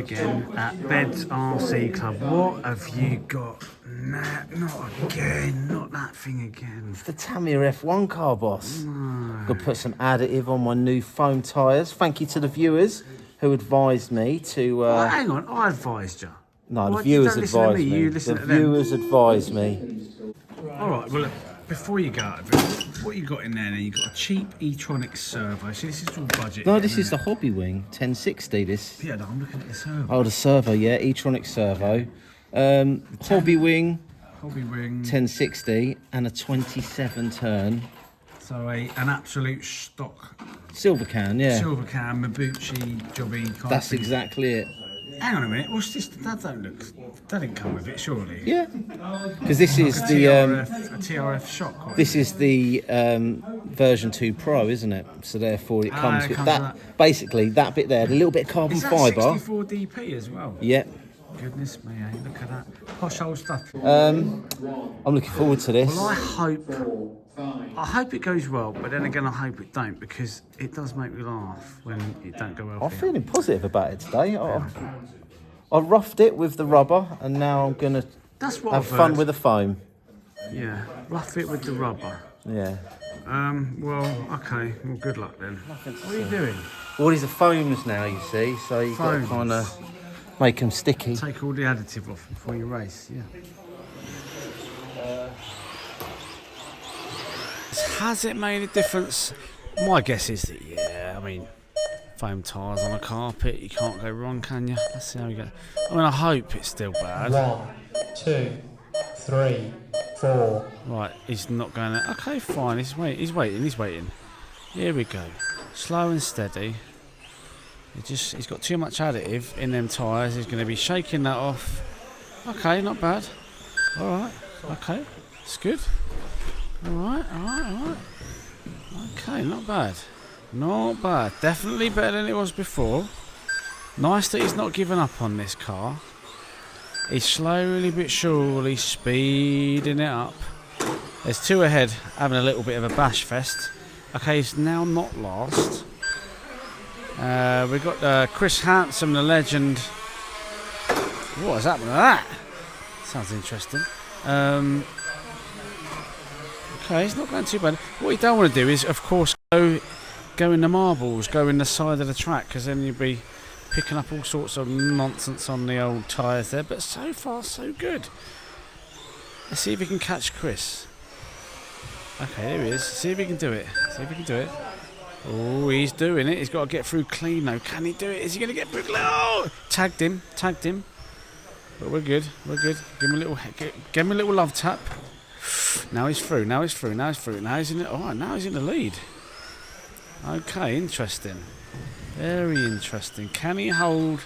again at Bed's RC Club. What have you got? Nah, not again, not that thing again. It's the Tamiya F1 car, boss. No. Got to put some additive on my new foam tyres. Thank you to the viewers who advised me to... Oh, hang on, I advised you. No, the viewers advised me. The viewers advised me. All right, well, look, before you go out of it, what you got in there then? You got a cheap e-tronic servo. See, this is all budget. No, this is the Hobby Wing 1060. This. Yeah, no, I'm looking at the servo. Oh, the servo, yeah, e-tronic servo. Hobby Wing 1060 and a 27 turn. So an absolute stock. Silver can, yeah. Silver can, Mabuchi, jobby. That's exactly it. Hang on a minute, what's this? That didn't come with it, surely. Yeah, because this is like the a TRF shock. This is the version 2 Pro, isn't it? So therefore, it comes with that. Basically, that bit there, the little bit of carbon fibre. 64 DP as well. Yep. Goodness me, eh? Look at that posh old stuff. I'm looking forward to this. Well, I hope it goes well, but then again, I hope it don't, because it does make me laugh when it don't go well. I'm feeling positive about it today. I roughed it with the rubber, and now I'm gonna have fun with the foam. Yeah, rough it with the rubber. Yeah. Well, okay. Well, good luck then. What are you doing? Well, these are foams now, you see, so you've got to kind of make them sticky. Take all the additive off before you race. Yeah. Has it made a difference? My guess is that, yeah, I mean, foam tyres on a carpet, you can't go wrong, can you? Let's see how we go. I mean, I hope it's still bad. 1, 2, 3, 4. Right, he's not going there. Okay, fine, he's waiting. Here we go. Slow and steady. He's got too much additive in them tyres. He's going to be shaking that off. Okay, not bad. All right, okay, it's good. All right. Okay, not bad. Not bad. Definitely better than it was before. Nice that he's not given up on this car. He's slowly but surely speeding it up. There's 2 ahead, having a little bit of a bash fest. Okay, he's now not last. We've got Chris Handsome, the legend. What is happening to that? Sounds interesting. Okay, he's not going too bad. What you don't want to do is, of course, go in the marbles, go in the side of the track, because then you'll be picking up all sorts of nonsense on the old tyres there. But so far, so good. Let's see if we can catch Chris. Okay, there he is. See if he can do it. Oh, he's doing it. He's got to get through clean, though. Can he do it? Is he going to get through clean? Oh! Tagged him. But we're good. Give him a little love tap. Now he's through. Now he's in it. All right, now he's in the lead. Okay, interesting. Very interesting. Can he hold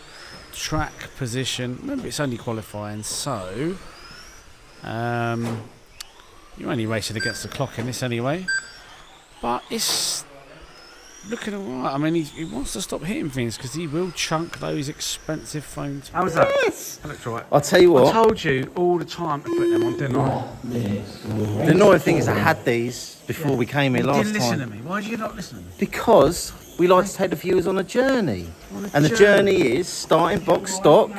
track position? Remember, it's only qualifying, so you're only racing against the clock in this anyway. But it's looking alright. I mean, he wants to stop hitting things because he will chunk those expensive foams. How was that? Yes. That looks right. I'll tell you what. I told you all the time to put them on, didn't I? The annoying thing is I had these before we came here last time. You didn't listen to me. Why did you not listen to me? Because we like to take the viewers on a journey. The journey is starting box stock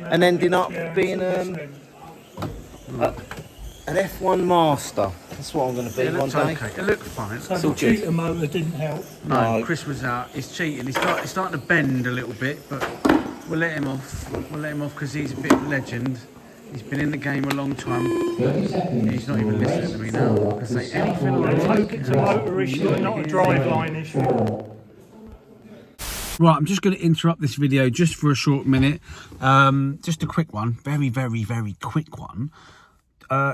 and ending up being an F1 master. That's what I'm going to be one day. Okay. It looked fine. So the cheater motor didn't help? No, Chris was out. He's cheating. He's starting to bend a little bit, but we'll let him off. Because he's a bit of a legend. He's been in the game a long time. He's not even listening to me now. I can say anything on the Take it to a motor issue, not a driveline issue. Right, I'm just going to interrupt this video just for a short minute. Just a quick one. Very, very, very quick one.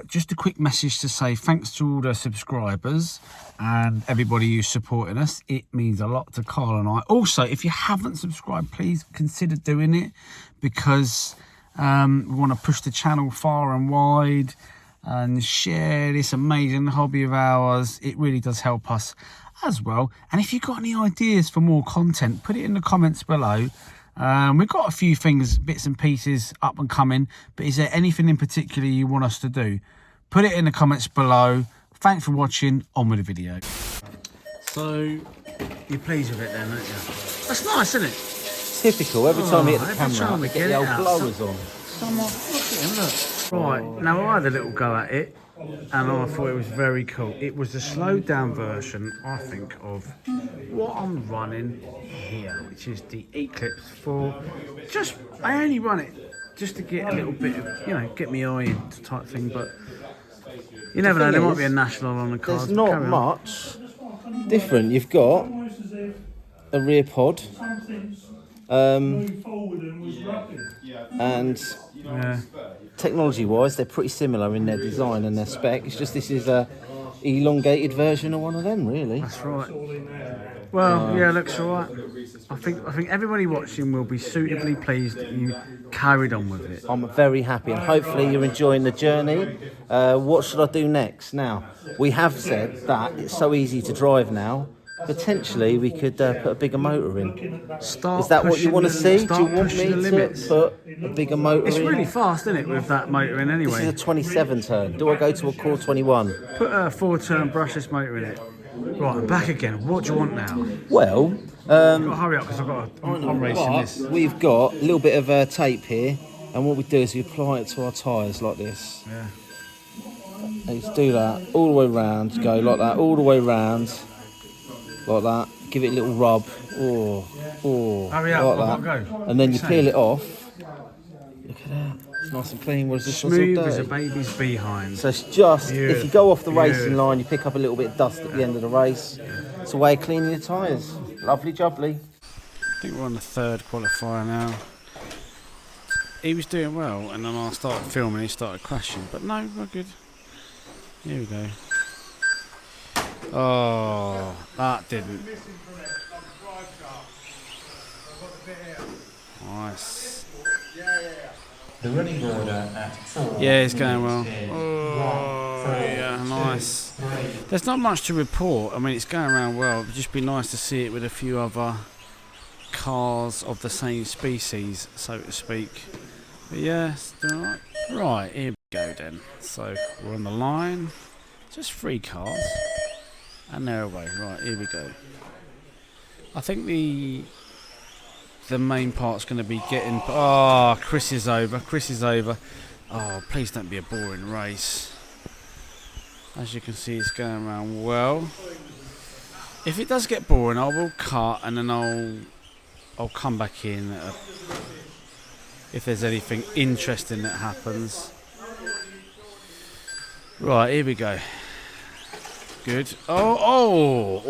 Just a quick message to say thanks to all the subscribers and everybody who's supporting us. It means a lot to Carl and I. Also, if you haven't subscribed, please consider doing it, because we want to push the channel far and wide and share this amazing hobby of ours. It really does help us as well. And if you've got any ideas for more content, put it in the comments below. We've got a few things, bits and pieces up and coming, but is there anything in particular you want us to do? Put it in the comments below. Thanks for watching. On with the video. So, you're pleased with it then, aren't you? That's nice, isn't it? typical. Every time we hit the every camera, time we we get get the it old out, blowers on. Come on, look at him, look. Right, now I had a little go at it, and I thought it was very cool. It was a slowed down version, I think, of what I'm running here, which is the Eclipse for just, I only run it just to get a little bit of, you know, get me eye in type thing, but you never know, there might be a national on the cars. There's not much different. You've got a rear pod, and technology-wise, they're pretty similar in their design and their spec. It's just this is a elongated version of one of them, really. That's right. Well, yeah, looks alright. I think everybody watching will be suitably pleased that you carried on with it. I'm very happy, and hopefully you're enjoying the journey. What should I do next? Now, we have said that it's so easy to drive now. Potentially, we could put a bigger motor in. Is that what you want to see? Do you want me to put a bigger motor in? It's really fast, isn't it, with that motor in anyway? This is a 27 turn. Do I go to a core 21? Put a 4-turn brushless motor in it. Right, I'm back again. What do you want now? Well, I've got to hurry up because I'm racing this. We've got a little bit of tape here, and what we do is we apply it to our tyres like this. Yeah. And you do that all the way round, go like that, all the way round, like that. Give it a little rub, Hurry up, like I've got that. to go. And then you peel it off. Look at that. It's nice and clean. Whereas this one's all Smooth as a dirty. baby's behind. So it's just, if you go off the racing line, you pick up a little bit of dust at the end of the race. It's a way of cleaning your tyres. Lovely jubbly. I think we're on the third qualifier now. He was doing well, and then I started filming, he started crashing. But no, we're good. Here we go. Oh, that didn't. Nice. The running order at 4. Yeah, it's going well. Oh, yeah, nice. There's not much to report. I mean, it's going around well. It'd just be nice to see it with a few other cars of the same species, so to speak. But yeah, it's doing alright. Right, here we go then. So we're on the line. Just 3 cars. And they're away. Right, here we go. I think the main part's going to be getting... Oh, Chris is over. Chris is over. Oh, please don't be a boring race. As you can see, it's going around well. If it does get boring, I will cut and then I'll come back in if there's anything interesting that happens. Right, here we go. Good. Oh.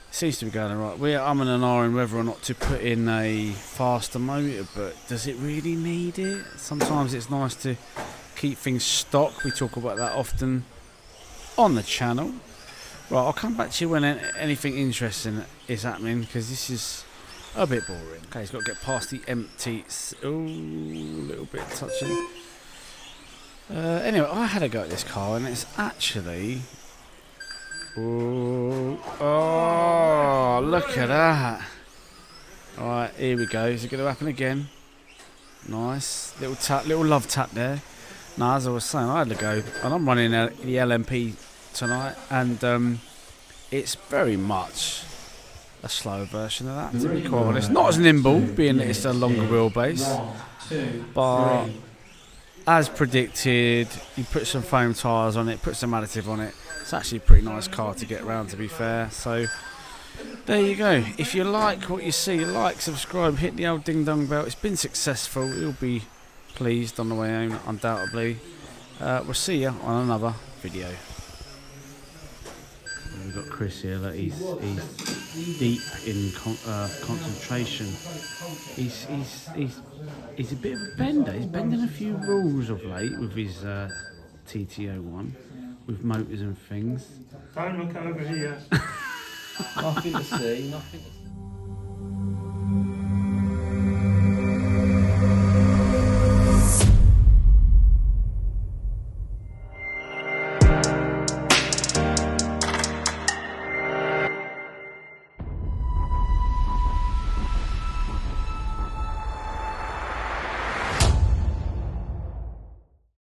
Seems to be going alright. We're umming and ahhing whether or not to put in a faster motor, but does it really need it? Sometimes it's nice to keep things stock. We talk about that often on the channel. Right, I'll come back to you when anything interesting is happening, because this is a bit boring. Okay, he's got to get past the empty... Oh, a little bit touching. Anyway, I had a go at this car, and it's actually... Oh, look at that. Alright, here we go. Is it going to happen again? Nice. Little tap, little love tap there. Now, as I was saying, I had to go, and I'm running the LMP tonight, and it's very much a slower version of that, to be quite honest. Not as nimble, being that it's a longer wheelbase, but as predicted, you put some foam tyres on it, put some additive on it. It's actually a pretty nice car to get around, to be fair. So there you go. If you like what you see, like, subscribe, hit the old ding dong bell. It's been successful. You'll be pleased on the way home, undoubtedly. We'll see you on another video. We've got Chris here. Look, he's deep in concentration. He's a bit of a bender. He's bending a few rules of late with his TT01, with motors and things. Don't look over here. Nothing to see, nothing to see.